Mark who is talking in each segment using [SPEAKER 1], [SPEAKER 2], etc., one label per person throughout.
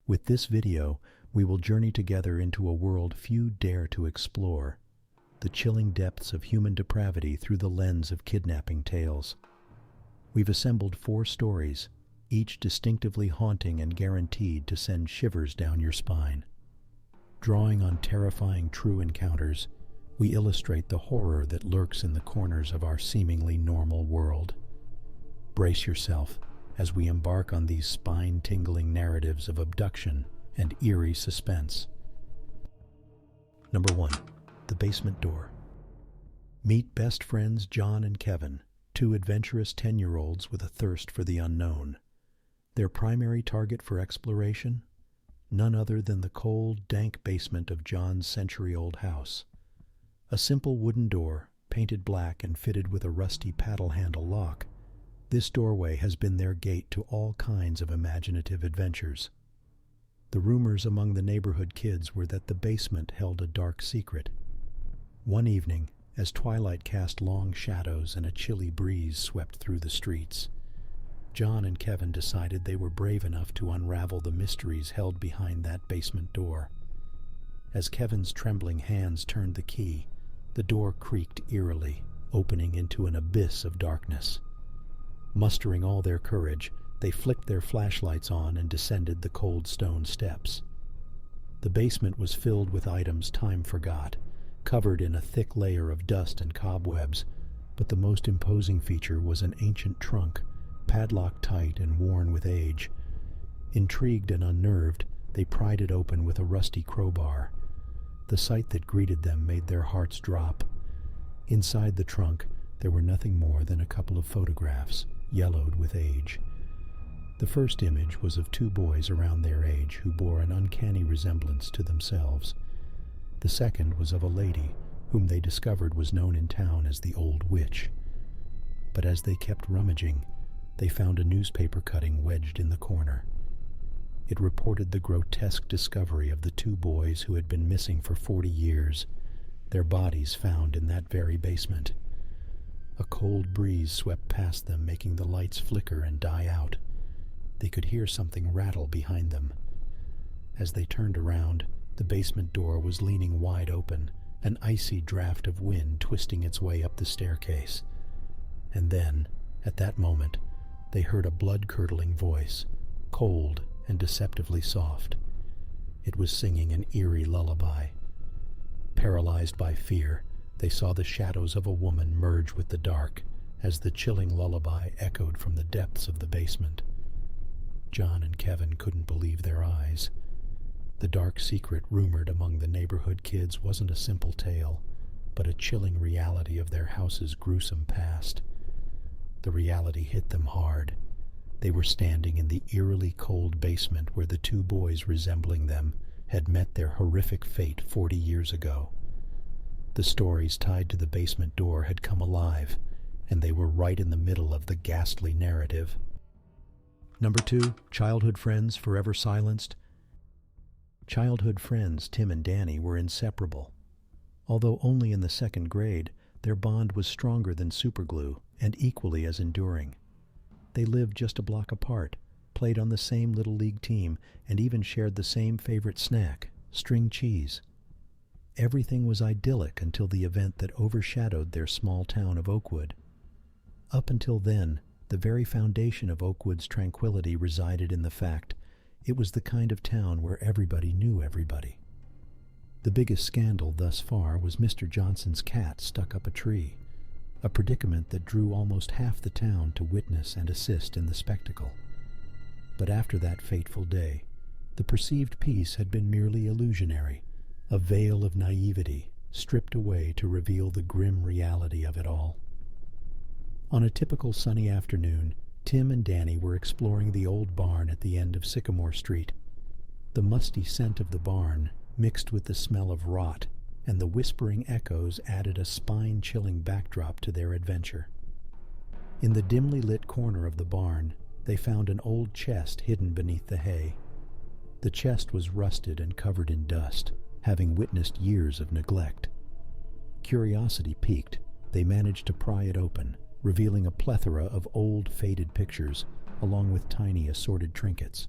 [SPEAKER 1] With this video, we will journey together into a world few dare to explore, the chilling depths of human depravity through the lens of kidnapping tales. We've assembled 4 stories, each distinctively haunting and guaranteed to send shivers down your spine. Drawing on terrifying true encounters, we illustrate the horror that lurks in the corners of our seemingly normal world. Brace yourself as we embark on these spine-tingling narratives of abduction and eerie suspense. Number 1. The Basement Door. Meet best friends John and Kevin, 2 adventurous 10-year-olds with a thirst for the unknown. Their primary target for exploration? None other than the cold, dank basement of John's century-old house. A simple wooden door, painted black and fitted with a rusty paddle handle lock, this doorway has been their gate to all kinds of imaginative adventures. The rumors among the neighborhood kids were that the basement held a dark secret. One evening, as twilight cast long shadows and a chilly breeze swept through the streets, John and Kevin decided they were brave enough to unravel the mysteries held behind that basement door. As Kevin's trembling hands turned the key, the door creaked eerily, opening into an abyss of darkness. Mustering all their courage, they flicked their flashlights on and descended the cold stone steps. The basement was filled with items time forgot, covered in a thick layer of dust and cobwebs, but the most imposing feature was an ancient trunk, padlocked tight and worn with age. Intrigued and unnerved, they pried it open with a rusty crowbar. The sight that greeted them made their hearts drop. Inside the trunk, there were nothing more than a couple of photographs, yellowed with age. The first image was of 2 boys around their age who bore an uncanny resemblance to themselves. The second was of a lady whom they discovered was known in town as the Old Witch. But as they kept rummaging, they found a newspaper cutting wedged in the corner. It reported the grotesque discovery of the 2 boys who had been missing for 40 years, their bodies found in that very basement. A cold breeze swept past them, making the lights flicker and die out. They could hear something rattle behind them. As they turned around, the basement door was leaning wide open, an icy draft of wind twisting its way up the staircase. And then, at that moment, they heard a blood-curdling voice, cold and deceptively soft. It was singing an eerie lullaby. Paralyzed by fear, they saw the shadows of a woman merge with the dark as the chilling lullaby echoed from the depths of the basement. John and Kevin couldn't believe their eyes. The dark secret rumored among the neighborhood kids wasn't a simple tale, but a chilling reality of their house's gruesome past. The reality hit them hard. They were standing in the eerily cold basement where the 2 boys resembling them had met their horrific fate 40 years ago. The stories tied to the basement door had come alive, and they were right in the middle of the ghastly narrative. Number 2, childhood friends forever silenced. Childhood friends Tim and Danny were inseparable. Although only in the 2nd grade, their bond was stronger than superglue and equally as enduring. They lived just a block apart, played on the same little league team, and even shared the same favorite snack, string cheese. Everything was idyllic until the event that overshadowed their small town of Oakwood. Up until then, the very foundation of Oakwood's tranquility resided in the fact it was the kind of town where everybody knew everybody. The biggest scandal thus far was Mr. Johnson's cat stuck up a tree, a predicament that drew almost half the town to witness and assist in the spectacle. But after that fateful day, the perceived peace had been merely illusionary, a veil of naivety stripped away to reveal the grim reality of it all. On a typical sunny afternoon, Tim and Danny were exploring the old barn at the end of Sycamore Street. The musty scent of the barn, mixed with the smell of rot, and the whispering echoes added a spine-chilling backdrop to their adventure. In the dimly lit corner of the barn, they found an old chest hidden beneath the hay. The chest was rusted and covered in dust, having witnessed years of neglect. Curiosity piqued, they managed to pry it open, revealing a plethora of old, faded pictures, along with tiny assorted trinkets.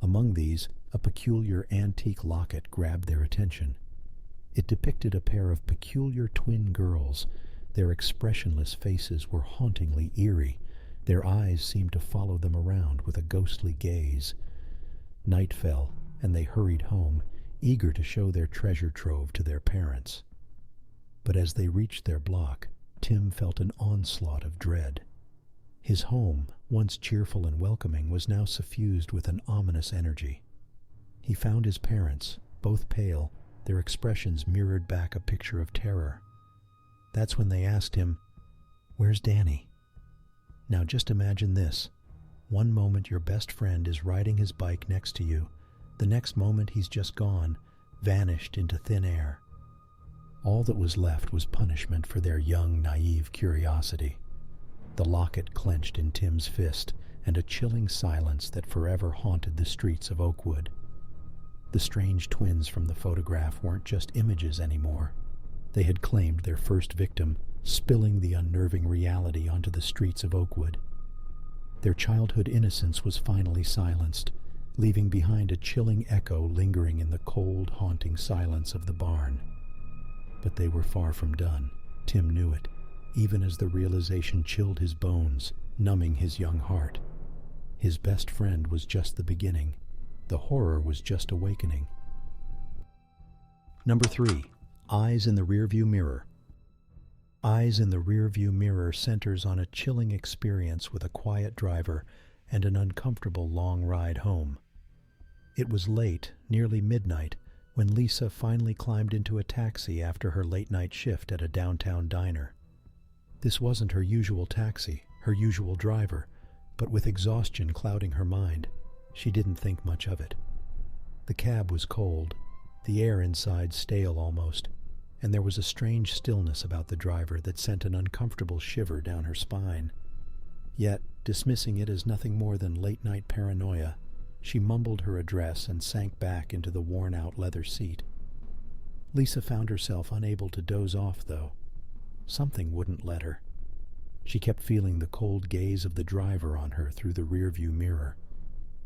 [SPEAKER 1] Among these, a peculiar antique locket grabbed their attention. It depicted a pair of peculiar twin girls. Their expressionless faces were hauntingly eerie. Their eyes seemed to follow them around with a ghostly gaze. Night fell, and they hurried home, eager to show their treasure trove to their parents. But as they reached their block, Tim felt an onslaught of dread. His home, once cheerful and welcoming, was now suffused with an ominous energy. He found his parents, both pale, their expressions mirrored back a picture of terror. That's when they asked him, "Where's Danny?" Now just imagine this. One moment your best friend is riding his bike next to you. The next moment he's just gone, vanished into thin air. All that was left was punishment for their young, naive curiosity. The locket clenched in Tim's fist, and a chilling silence that forever haunted the streets of Oakwood. The strange twins from the photograph weren't just images anymore. They had claimed their first victim, spilling the unnerving reality onto the streets of Oakwood. Their childhood innocence was finally silenced, leaving behind a chilling echo lingering in the cold, haunting silence of the barn. But they were far from done. Tim knew it, even as the realization chilled his bones, numbing his young heart. His best friend was just the beginning. The horror was just awakening. Number 3. Eyes in the Rearview Mirror. Eyes in the Rearview Mirror centers on a chilling experience with a quiet driver and an uncomfortable long ride home. It was late, nearly midnight, when Lisa finally climbed into a taxi after her late-night shift at a downtown diner. This wasn't her usual taxi, her usual driver, but with exhaustion clouding her mind, she didn't think much of it. The cab was cold, the air inside stale almost, and there was a strange stillness about the driver that sent an uncomfortable shiver down her spine. Yet, dismissing it as nothing more than late-night paranoia, she mumbled her address and sank back into the worn-out leather seat. Lisa found herself unable to doze off, though. Something wouldn't let her. She kept feeling the cold gaze of the driver on her through the rearview mirror.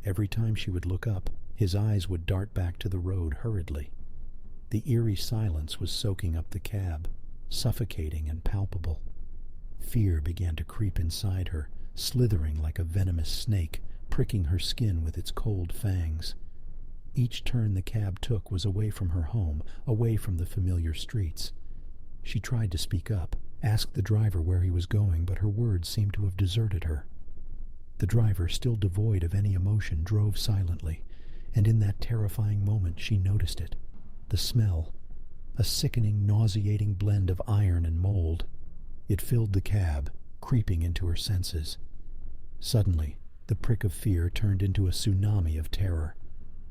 [SPEAKER 1] Every time she would look up, his eyes would dart back to the road hurriedly. The eerie silence was soaking up the cab, suffocating and palpable. Fear began to creep inside her, slithering like a venomous snake, pricking her skin with its cold fangs. Each turn the cab took was away from her home, away from the familiar streets. She tried to speak up, ask the driver where he was going, but her words seemed to have deserted her. The driver, still devoid of any emotion, drove silently, and in that terrifying moment she noticed it. The smell, a sickening, nauseating blend of iron and mold. It filled the cab, creeping into her senses. Suddenly, the prick of fear turned into a tsunami of terror.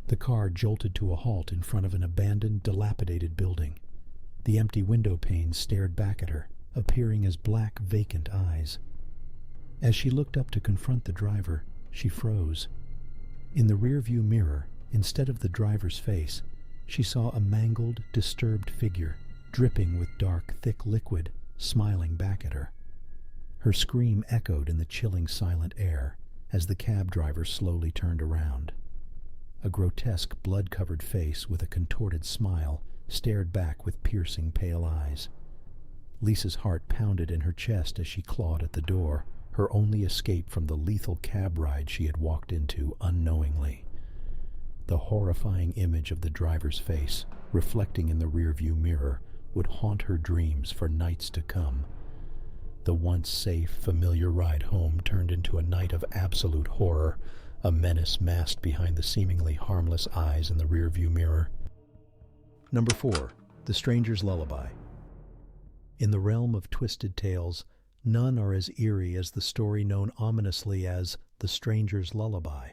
[SPEAKER 1] The car jolted to a halt in front of an abandoned, dilapidated building. The empty window panes stared back at her, appearing as black, vacant eyes. As she looked up to confront the driver, she froze. In the rearview mirror, instead of the driver's face, she saw a mangled, disturbed figure, dripping with dark, thick liquid, smiling back at her. Her scream echoed in the chilling, silent air as the cab driver slowly turned around. A grotesque, blood-covered face with a contorted smile stared back with piercing, pale eyes. Lisa's heart pounded in her chest as she clawed at the door, her only escape from the lethal cab ride she had walked into unknowingly. The horrifying image of the driver's face, reflecting in the rearview mirror, would haunt her dreams for nights to come. The once safe, familiar ride home turned into a night of absolute horror, a menace masked behind the seemingly harmless eyes in the rearview mirror. Number 4. The Stranger's Lullaby. In the realm of twisted tales, none are as eerie as the story known ominously as The Stranger's Lullaby.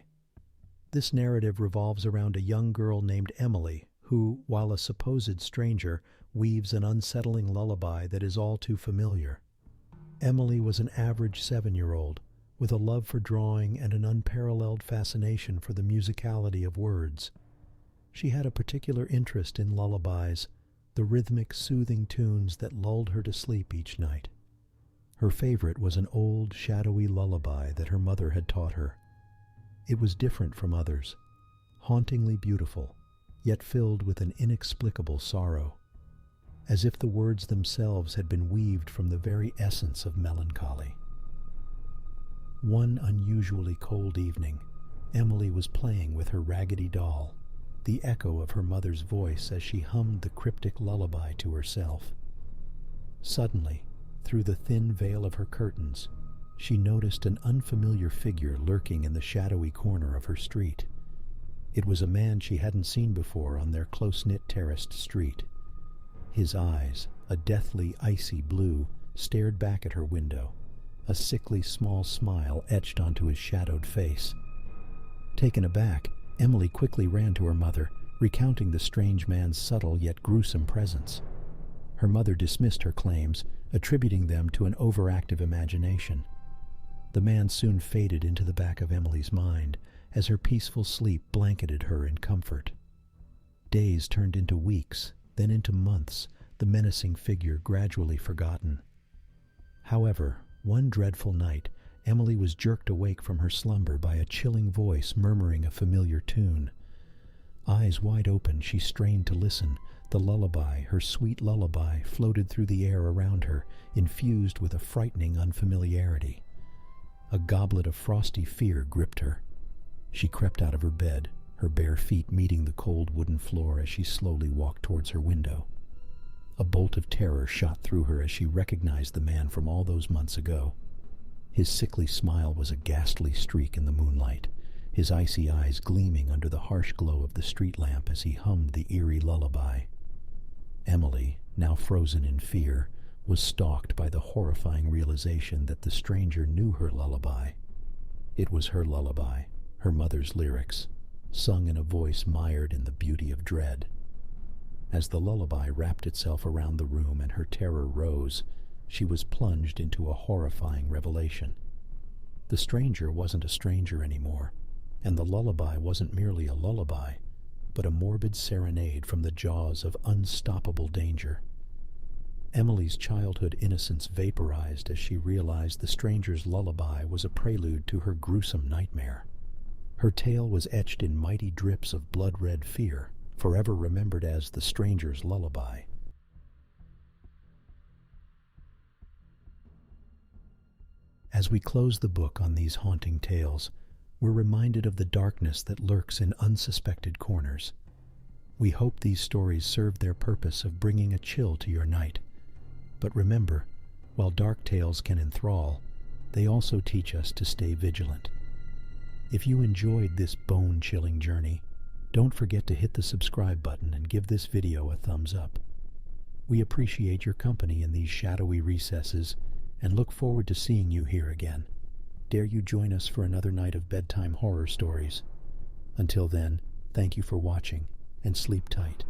[SPEAKER 1] This narrative revolves around a young girl named Emily, who, while a supposed stranger, weaves an unsettling lullaby that is all too familiar. Emily was an average 7-year-old, with a love for drawing and an unparalleled fascination for the musicality of words. She had a particular interest in lullabies, the rhythmic, soothing tunes that lulled her to sleep each night. Her favorite was an old, shadowy lullaby that her mother had taught her. It was different from others. hauntingly beautiful, yet filled with an inexplicable sorrow, as if the words themselves had been weaved from the very essence of melancholy. One unusually cold evening, Emily was playing with her raggedy doll, the echo of her mother's voice as she hummed the cryptic lullaby to herself. Suddenly, through the thin veil of her curtains, she noticed an unfamiliar figure lurking in the shadowy corner of her street. It was a man she hadn't seen before on their close-knit terraced street. His eyes, a deathly icy blue, stared back at her window, a sickly small smile etched onto his shadowed face. Taken aback, Emily quickly ran to her mother, recounting the strange man's subtle yet gruesome presence. Her mother dismissed her claims, attributing them to an overactive imagination. The man soon faded into the back of Emily's mind as her peaceful sleep blanketed her in comfort. Days turned into weeks, then into months, the menacing figure gradually forgotten. However, one dreadful night, Emily was jerked awake from her slumber by a chilling voice murmuring a familiar tune. Eyes wide open, she strained to listen. The lullaby, her sweet lullaby, floated through the air around her, infused with a frightening unfamiliarity. A goblet of frosty fear gripped her. She crept out of her bed, her bare feet meeting the cold wooden floor as she slowly walked towards her window. A bolt of terror shot through her as she recognized the man from all those months ago. His sickly smile was a ghastly streak in the moonlight, his icy eyes gleaming under the harsh glow of the street lamp as he hummed the eerie lullaby. Emily, now frozen in fear, was stalked by the horrifying realization that the stranger knew her lullaby. It was her lullaby, her mother's lyrics, sung in a voice mired in the beauty of dread. As the lullaby wrapped itself around the room and her terror rose, she was plunged into a horrifying revelation. The stranger wasn't a stranger anymore, and the lullaby wasn't merely a lullaby, but a morbid serenade from the jaws of unstoppable danger. Emily's childhood innocence vaporized as she realized the stranger's lullaby was a prelude to her gruesome nightmare. Her tale was etched in mighty drips of blood-red fear, forever remembered as the stranger's lullaby. As we close the book on these haunting tales, we're reminded of the darkness that lurks in unsuspected corners. We hope these stories serve their purpose of bringing a chill to your night. But remember, while dark tales can enthrall, they also teach us to stay vigilant. If you enjoyed this bone-chilling journey, don't forget to hit the subscribe button and give this video a thumbs up. We appreciate your company in these shadowy recesses and look forward to seeing you here again. Dare you join us for another night of bedtime horror stories. Until then, thank you for watching and sleep tight.